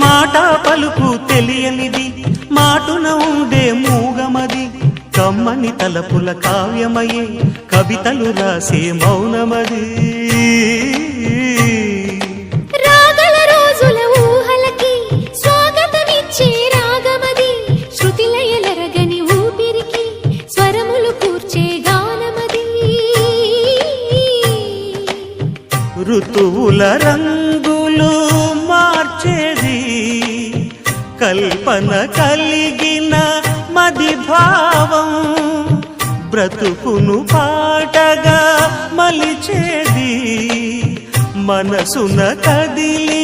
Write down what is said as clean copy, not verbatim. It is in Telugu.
మాట పలుకు తెలియనిది మాటున ఉండే మూగమది కమ్మని తలపుల కావ్యమయే కవితలు రాసే మౌనమది రాగల రోజుల ఊహలకి స్వాగతమిచ్చే రాగమది శృతిలయలరగని ఊపిరికి స్వరములు కూర్చే గానమది ఋతువుల రంగులు మార్చేది కల్పన కలిగిన మది భావం బ్రతుకును పాటగా మలిచేది మనసున కదిలి